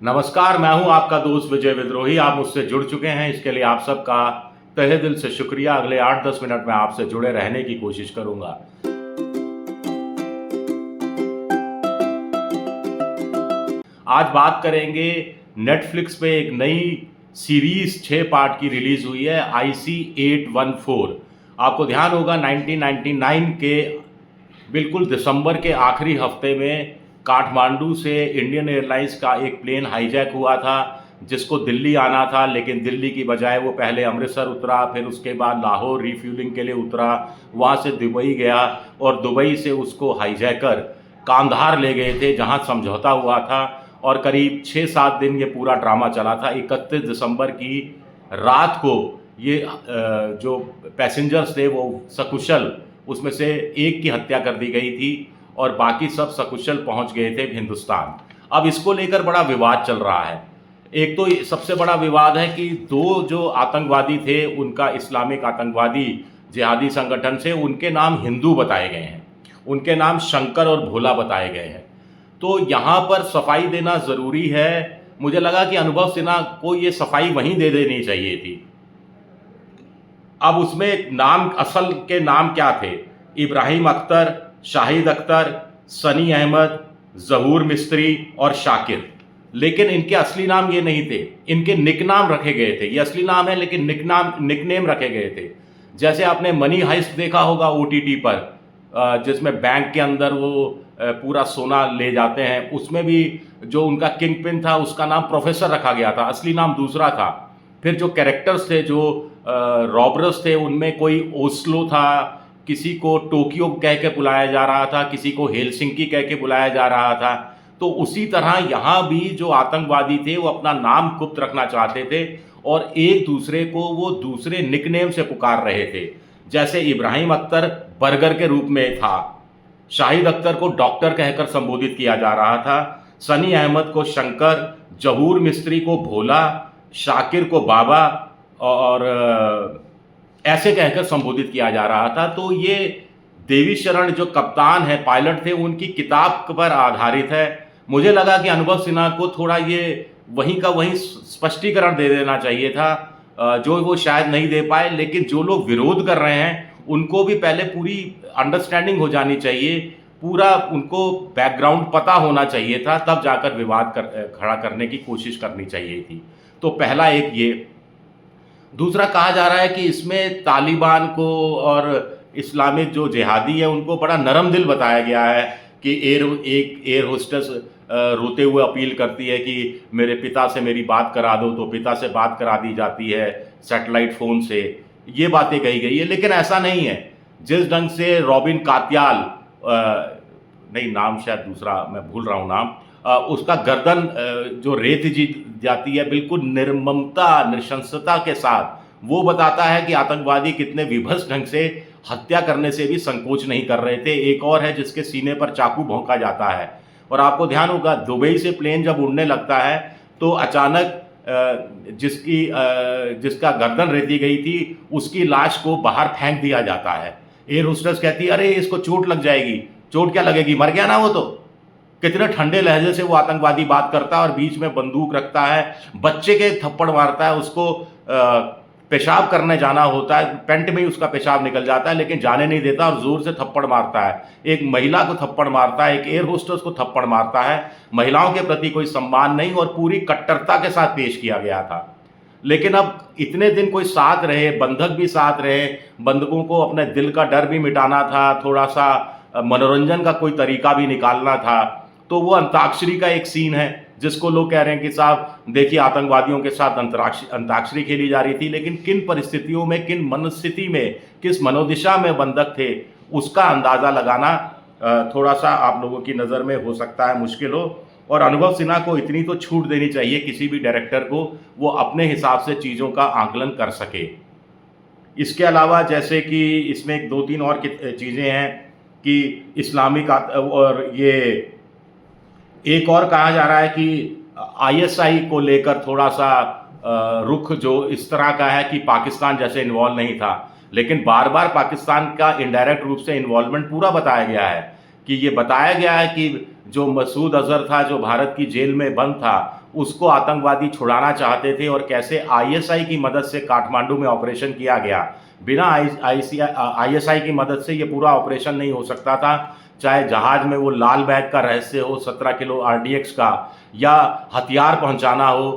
नमस्कार, मैं हूं आपका दोस्त विजय विद्रोही। आप मुझसे जुड़ चुके हैं, इसके लिए आप सबका तहे दिल से शुक्रिया। अगले 8-10 मिनट में आपसे जुड़े रहने की कोशिश करूंगा। आज बात करेंगे, नेटफ्लिक्स पे एक नई सीरीज 6 पार्ट की रिलीज हुई है, IC-814। आपको ध्यान होगा 1999 के बिल्कुल दिसंबर के आखिरी हफ्ते में काठमांडू से इंडियन एयरलाइंस का एक प्लेन हाईजैक हुआ था, जिसको दिल्ली आना था, लेकिन दिल्ली की बजाय वो पहले अमृतसर उतरा, फिर उसके बाद लाहौर रिफ्यूलिंग के लिए उतरा, वहाँ से दुबई गया और दुबई से उसको हाईजैकर कांधार ले गए थे, जहाँ समझौता हुआ था। और करीब 6-7 दिन ये पूरा ड्रामा चला था। 31 दिसंबर की रात को ये जो पैसेंजर्स थे वो सकुशल, उसमें से एक की हत्या कर दी गई थी और बाकी सब सकुशल पहुंच गए थे हिंदुस्तान। अब इसको लेकर बड़ा विवाद चल रहा है। एक तो सबसे बड़ा विवाद है कि दो जो आतंकवादी थे, उनका इस्लामिक आतंकवादी जिहादी संगठन से, उनके नाम हिंदू बताए गए हैं, उनके नाम शंकर और भोला बताए गए हैं। तो यहाँ पर सफाई देना ज़रूरी है। मुझे लगा कि अनुभव सिन्हा को ये सफाई वहीं दे देनी चाहिए थी। अब उसमें नाम, असल के नाम क्या थे? इब्राहिम अख्तर, शाहिद अख्तर, सनी अहमद, ज़हूर मिस्त्री और शाकिर। लेकिन इनके असली नाम ये नहीं थे, इनके निक नाम रखे गए थे। ये असली नाम है लेकिन निक नेम रखे गए थे। जैसे आपने मनी हाइस्ट देखा होगा OTT पर, जिसमें बैंक के अंदर वो पूरा सोना ले जाते हैं, उसमें भी जो उनका किंग पिन था उसका नाम प्रोफेसर रखा गया था, असली नाम दूसरा था। फिर जो कैरेक्टर्स थे, जो रॉबरर्स थे, उनमें कोई ओस्लो था, किसी को टोक्यो कह के बुलाया जा रहा था, किसी को हेलसिंकी कह के बुलाया जा रहा था। तो उसी तरह यहाँ भी जो आतंकवादी थे वो अपना नाम गुप्त रखना चाहते थे और एक दूसरे को वो दूसरे निकनेम से पुकार रहे थे। जैसे इब्राहिम अख्तर बर्गर के रूप में था, शाहिद अख्तर को डॉक्टर कहकर संबोधित किया जा रहा था, सनी अहमद को शंकर, जहूर मिस्त्री को भोला, शाकिर को बाबा और ऐसे कहकर संबोधित किया जा रहा था। तो ये देवी शरण जो कप्तान है, पायलट थे, उनकी किताब पर आधारित है। मुझे लगा कि अनुभव सिन्हा को थोड़ा ये वहीं का वहीं स्पष्टीकरण दे देना चाहिए था, जो वो शायद नहीं दे पाए। लेकिन जो लोग विरोध कर रहे हैं उनको भी पहले पूरी अंडरस्टैंडिंग हो जानी चाहिए, पूरा उनको बैकग्राउंड पता होना चाहिए था, तब जाकर विवाद खड़ा करने की कोशिश करनी चाहिए थी। तो पहला एक ये। दूसरा, कहा जा रहा है कि इसमें तालिबान को और इस्लामिक जो जिहादी है उनको बड़ा नरम दिल बताया गया है कि एक एयर होस्टेस रोते हुए अपील करती है कि मेरे पिता से मेरी बात करा दो, तो पिता से बात करा दी जाती है सैटेलाइट फ़ोन से। ये बातें कही गई है, लेकिन ऐसा नहीं है। जिस ढंग से रॉबिन कात्याल, नहीं नाम शायद दूसरा, मैं भूल रहा हूँ नाम, उसका गर्दन जो रेत जी जाती है बिल्कुल निर्ममता नृशंसता के साथ, वो बताता है कि आतंकवादी कितने विभत्स ढंग से हत्या करने से भी संकोच नहीं कर रहे थे। एक और है जिसके सीने पर चाकू भोंका जाता है। और आपको ध्यान होगा, दुबई से प्लेन जब उड़ने लगता है तो अचानक जिसका गर्दन रेती गई थी उसकी लाश को बाहर फेंक दिया जाता है। एयर होस्टेस कहती है, अरे इसको चोट लग जाएगी। चोट क्या लगेगी, मर गया ना वो तो। कितने ठंडे लहजे से वो आतंकवादी बात करता है और बीच में बंदूक रखता है, बच्चे के थप्पड़ मारता है, उसको पेशाब करने जाना होता है, पेंट में ही उसका पेशाब निकल जाता है, लेकिन जाने नहीं देता और जोर से थप्पड़ मारता है। एक महिला को थप्पड़ मारता है, एक एयर होस्टेस को थप्पड़ मारता है। महिलाओं के प्रति कोई सम्मान नहीं और पूरी कट्टरता के साथ पेश किया गया था। लेकिन अब इतने दिन कोई साथ रहे, बंधक भी साथ रहे, बंधकों को अपने दिल का डर भी मिटाना था, थोड़ा सा मनोरंजन का कोई तरीका भी निकालना था। तो वो अंताक्षरी का एक सीन है जिसको लोग कह रहे हैं कि साहब देखिए, आतंकवादियों के साथ अंताक्षरी खेली जा रही थी। लेकिन किन परिस्थितियों में, किन मनस्थिति में, किस मनोदिशा में बंधक थे, उसका अंदाज़ा लगाना थोड़ा सा आप लोगों की नज़र में हो सकता है मुश्किल हो। और अनुभव सिन्हा को इतनी तो छूट देनी चाहिए किसी भी डायरेक्टर को, वो अपने हिसाब से चीज़ों का आकलन कर सके। इसके अलावा जैसे कि इसमें 2-3 और चीज़ें हैं कि इस्लामिक और ये एक और कहा जा रहा है कि ISI को लेकर थोड़ा सा रुख जो इस तरह का है कि पाकिस्तान जैसे इन्वॉल्व नहीं था, लेकिन बार बार पाकिस्तान का इनडायरेक्ट रूप से इन्वॉल्वमेंट पूरा बताया गया है। कि ये बताया गया है कि जो मसूद अजहर था, जो भारत की जेल में बंद था, उसको आतंकवादी छुड़ाना चाहते थे और कैसे आईएसआई की मदद से काठमांडू में ऑपरेशन किया गया। बिना आईएसआई की मदद से ये पूरा ऑपरेशन नहीं हो सकता था, चाहे जहाज में वो लाल बैग का रहस्य हो 17 किलो आरडीएक्स का, या हथियार पहुंचाना हो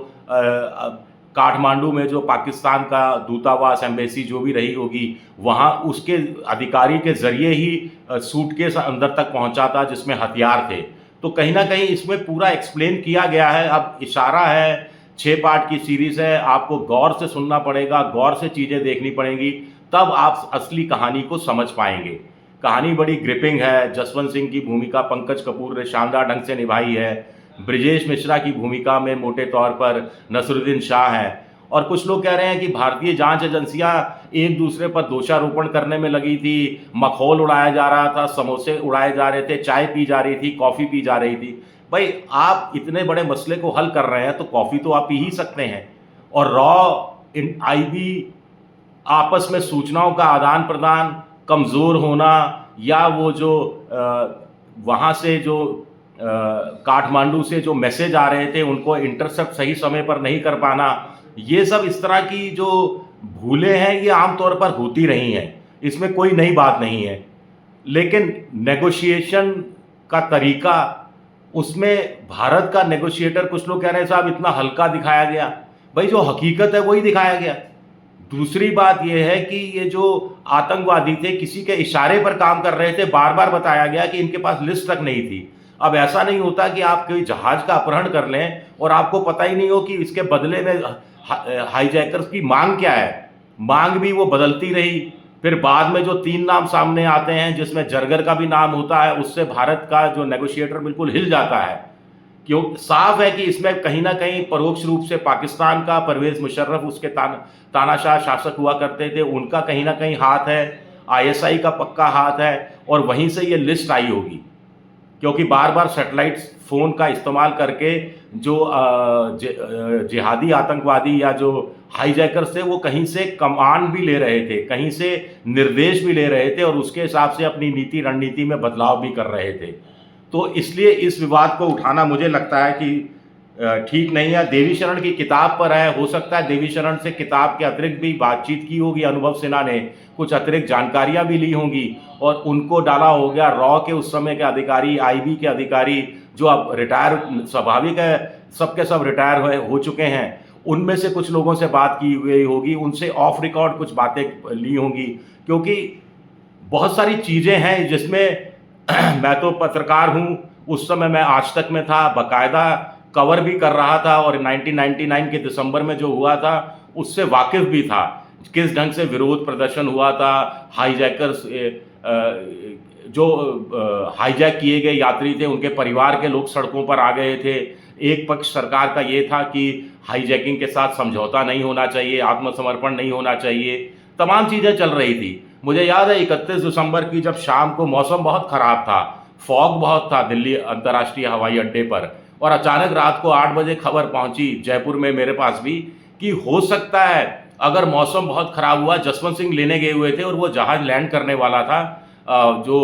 काठमांडू में जो पाकिस्तान का दूतावास एम्बेसी जो भी रही होगी वहाँ उसके अधिकारी के ज़रिए ही सूटकेस अंदर तक पहुँचा था जिसमें हथियार थे। तो कहीं ना कहीं इसमें पूरा एक्सप्लेन किया गया है। अब इशारा है, 6 पार्ट की सीरीज़ है, आपको गौर से सुनना पड़ेगा, गौर से चीज़ें देखनी पड़ेंगी, तब आप असली कहानी को समझ पाएंगे। कहानी बड़ी ग्रिपिंग है। जसवंत सिंह की भूमिका पंकज कपूर ने शानदार ढंग से निभाई है। ब्रिजेश मिश्रा की भूमिका में मोटे तौर पर नसरुद्दीन शाह हैं। और कुछ लोग कह रहे हैं कि भारतीय जांच एजेंसियां एक दूसरे पर दोषारोपण करने में लगी थी, मखौल उड़ाया जा रहा था, समोसे उड़ाए जा रहे थे, चाय पी जा रही थी, कॉफ़ी पी जा रही थी। भाई आप इतने बड़े मसले को हल कर रहे हैं तो कॉफ़ी तो आप पी ही सकते हैं। और आईबी आपस में सूचनाओं का आदान प्रदान कमज़ोर होना, या वो जो वहाँ से जो काठमांडू से जो मैसेज आ रहे थे उनको इंटरसेप्ट सही समय पर नहीं कर पाना, ये सब इस तरह की जो भूलें हैं ये आमतौर पर होती रही हैं, इसमें कोई नई बात नहीं है। लेकिन नेगोशिएशन का तरीका, उसमें भारत का नेगोशिएटर, कुछ लोग कह रहे हैं साहब इतना हल्का दिखाया गया। भाई जो हकीकत है वही दिखाया गया। दूसरी बात यह है कि ये जो आतंकवादी थे किसी के इशारे पर काम कर रहे थे, बार बार बताया गया कि इनके पास लिस्ट तक नहीं थी। अब ऐसा नहीं होता कि आप कोई जहाज का अपहरण कर लें और आपको पता ही नहीं हो कि इसके बदले में हाईजैकर्स की मांग क्या है। मांग भी वो बदलती रही। फिर बाद में जो 3 नाम सामने आते हैं जिसमें जरगर का भी नाम होता है, उससे भारत का जो नेगोशिएटर बिल्कुल हिल जाता है। क्यों? साफ है कि इसमें कहीं ना कहीं परोक्ष रूप से पाकिस्तान का, परवेज मुशर्रफ उसके तानाशाह शासक हुआ करते थे, उनका कहीं ना कहीं हाथ है, आईएसआई का पक्का हाथ है, और वहीं से ये लिस्ट आई होगी। क्योंकि बार बार सैटेलाइट फ़ोन का इस्तेमाल करके जो जिहादी आतंकवादी या जो हाईजैकर्स थे वो कहीं से कमांड भी ले रहे थे, कहीं से निर्देश भी ले रहे थे, और उसके हिसाब से अपनी नीति रणनीति में बदलाव भी कर रहे थे। तो इसलिए इस विवाद को उठाना मुझे लगता है कि ठीक नहीं है। देवी शरण की किताब पर है, हो सकता है देवी शरण से किताब के अतिरिक्त भी बातचीत की होगी, अनुभव सिन्हा ने कुछ अतिरिक्त जानकारियां भी ली होंगी और उनको डाला हो गया। रॉ के उस समय के अधिकारी, आईबी के अधिकारी जो अब रिटायर, स्वाभाविक है सबके सब रिटायर हो चुके हैं, उनमें से कुछ लोगों से बात की गई होगी, उनसे ऑफ रिकॉर्ड कुछ बातें ली होंगी। क्योंकि बहुत सारी चीज़ें हैं जिसमें मैं तो पत्रकार हूँ, उस समय मैं आज तक में था, बाकायदा कवर भी कर रहा था, और 1999 के दिसंबर में जो हुआ था उससे वाकिफ भी था, किस ढंग से विरोध प्रदर्शन हुआ था। हाईजैकर्स जो हाईजैक किए गए यात्री थे उनके परिवार के लोग सड़कों पर आ गए थे। एक पक्ष सरकार का ये था कि हाईजैकिंग के साथ समझौता नहीं होना चाहिए, आत्मसमर्पण नहीं होना चाहिए, तमाम चीज़ें चल रही थी। मुझे याद है 31 दिसंबर की जब शाम को मौसम बहुत ख़राब था, फॉग बहुत था दिल्ली अंतर्राष्ट्रीय हवाई अड्डे पर, और अचानक रात को 8 बजे खबर पहुंची जयपुर में मेरे पास भी कि हो सकता है अगर मौसम बहुत ख़राब हुआ, जसवंत सिंह लेने गए हुए थे और वो जहाज़ लैंड करने वाला था जो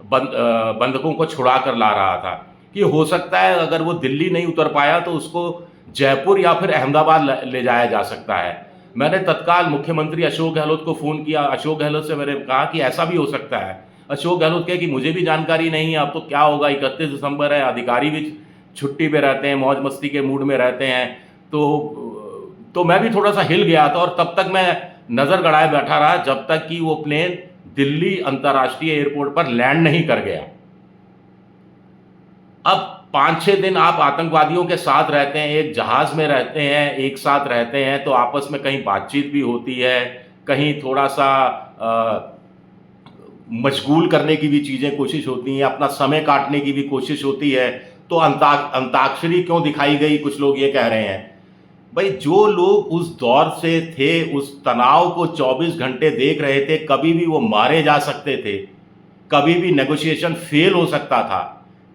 बंधकों को छुड़ा कर ला रहा था, कि हो सकता है अगर वो दिल्ली नहीं उतर पाया तो उसको जयपुर या फिर अहमदाबाद ले जाया जा सकता है। मैंने तत्काल मुख्यमंत्री अशोक गहलोत को फ़ोन किया। अशोक गहलोत से मैंने कहा कि ऐसा भी हो सकता है। अशोक गहलोत कहे कि मुझे भी जानकारी नहीं है, अब तो क्या होगा, 31 दिसंबर है, अधिकारी भी छुट्टी पे रहते हैं, मौज मस्ती के मूड में रहते हैं। तो मैं भी थोड़ा सा हिल गया था, और तब तक मैं नज़र गड़ाए बैठा रहा जब तक कि वो प्लेन दिल्ली अंतर्राष्ट्रीय एयरपोर्ट पर लैंड नहीं कर गया। अब 5-6 दिन आप आतंकवादियों के साथ रहते हैं, एक जहाज में रहते हैं, एक साथ रहते हैं, तो आपस में कहीं बातचीत भी होती है, कहीं थोड़ा सा मशगूल करने की भी चीज़ें कोशिश होती हैं, अपना समय काटने की भी कोशिश होती है। तो अंताक्षरी क्यों दिखाई गई, कुछ लोग ये कह रहे हैं। भाई जो लोग उस दौर से थे, उस तनाव को 24 घंटे देख रहे थे, कभी भी वो मारे जा सकते थे, कभी भी नेगोशिएशन फेल हो सकता था,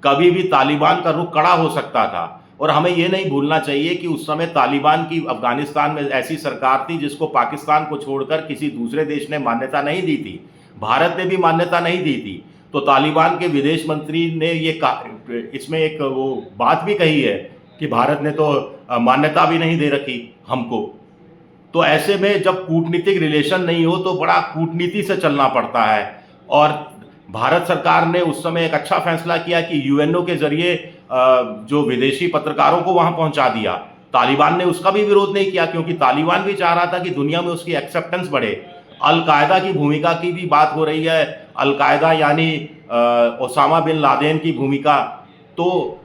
कभी भी तालिबान का रुख कड़ा हो सकता था। और हमें ये नहीं भूलना चाहिए कि उस समय तालिबान की अफगानिस्तान में ऐसी सरकार थी जिसको पाकिस्तान को छोड़कर किसी दूसरे देश ने मान्यता नहीं दी थी, भारत ने भी मान्यता नहीं दी थी। तो तालिबान के विदेश मंत्री ने ये इसमें एक वो बात भी कही है कि भारत ने तो मान्यता भी नहीं दे रखी हमको। तो ऐसे में जब कूटनीतिक रिलेशन नहीं हो तो बड़ा कूटनीति से चलना पड़ता है। और भारत सरकार ने उस समय एक अच्छा फैसला किया कि यूएनओ के जरिए जो विदेशी पत्रकारों को वहां पहुंचा दिया। तालिबान ने उसका भी विरोध नहीं किया, क्योंकि तालिबान भी चाह रहा था कि दुनिया में उसकी एक्सेप्टेंस बढ़े। अलकायदा की भूमिका की भी बात हो रही है, अलकायदा यानी ओसामा बिन लादेन की भूमिका। तो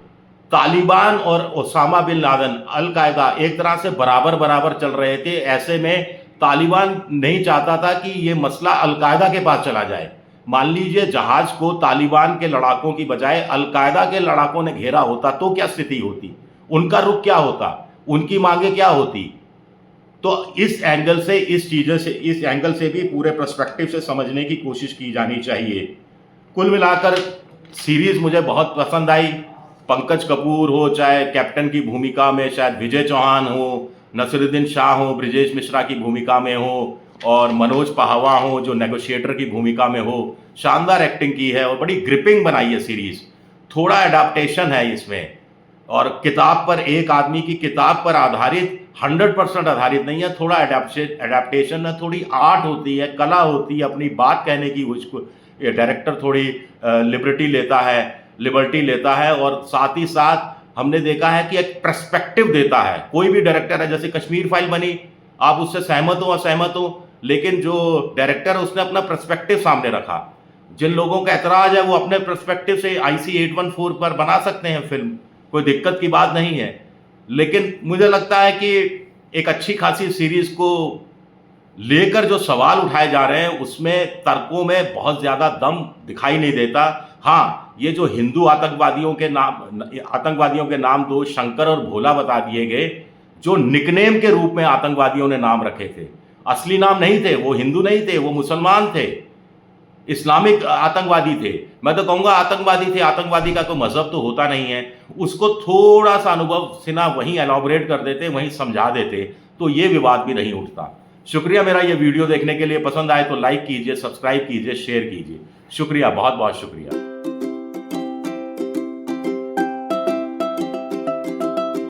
तालिबान और ओसामा बिन लादेन, अलकायदा एक तरह से बराबर बराबर चल रहे थे। ऐसे में तालिबान नहीं चाहता था कि ये मसला अलकायदा के पास चला जाए। मान लीजिए जहाज को तालिबान के लड़ाकों की बजाय अलकायदा के लड़ाकों ने घेरा होता तो क्या स्थिति होती, उनका रुख क्या होता, उनकी मांगे क्या होती। तो इस एंगल से, इस एंगल से भी पूरे पर्सपेक्टिव से समझने की कोशिश की जानी चाहिए। कुल मिलाकर सीरीज मुझे बहुत पसंद आई। पंकज कपूर हो, चाहे कैप्टन की भूमिका में शायद विजय चौहान हो, नसीरुद्दीन शाह हो ब्रिजेश मिश्रा की भूमिका में हो, और मनोज पाहवा हो जो नेगोशिएटर की भूमिका में हो, शानदार एक्टिंग की है और बड़ी ग्रिपिंग बनाई है सीरीज। थोड़ा एडाप्टेशन है इसमें, और किताब पर, एक आदमी की किताब पर आधारित 100% आधारित नहीं है, थोड़ा एडाप्टेशन है, थोड़ी आर्ट होती है, कला होती है, अपनी बात कहने की उसको डायरेक्टर थोड़ी लिबर्टी लेता है। और साथ ही साथ हमने देखा है कि एक पर्सपेक्टिव देता है। कोई भी डायरेक्टर है, जैसे कश्मीर फाइल बनी, आप उससे सहमत हो असहमत हो, लेकिन जो डायरेक्टर है उसने अपना पर्सपेक्टिव सामने रखा। जिन लोगों का एतराज है वो अपने पर्सपेक्टिव से IC 814 पर बना सकते हैं फिल्म, कोई दिक्कत की बात नहीं है। लेकिन मुझे लगता है कि एक अच्छी खासी सीरीज को लेकर जो सवाल उठाए जा रहे हैं उसमें तर्कों में बहुत ज़्यादा दम दिखाई नहीं देता। हाँ, ये जो हिंदू आतंकवादियों के नाम दो शंकर और भोला बता दिए गए, जो निकनेम के रूप में आतंकवादियों ने नाम रखे थे, असली नाम नहीं थे। वो हिंदू नहीं थे, वो मुसलमान थे, इस्लामिक आतंकवादी थे। मैं तो कहूँगा आतंकवादी थे। आतंकवादी का कोई मजहब तो होता नहीं है। उसको थोड़ा सा अनुभव सिन्हा वहीं एलॉबरेट कर देते, वहीं समझा देते, तो ये विवाद भी नहीं उठता। शुक्रिया मेरा ये वीडियो देखने के लिए। पसंद आए तो लाइक कीजिए, सब्सक्राइब कीजिए, शेयर कीजिए। शुक्रिया, बहुत बहुत शुक्रिया।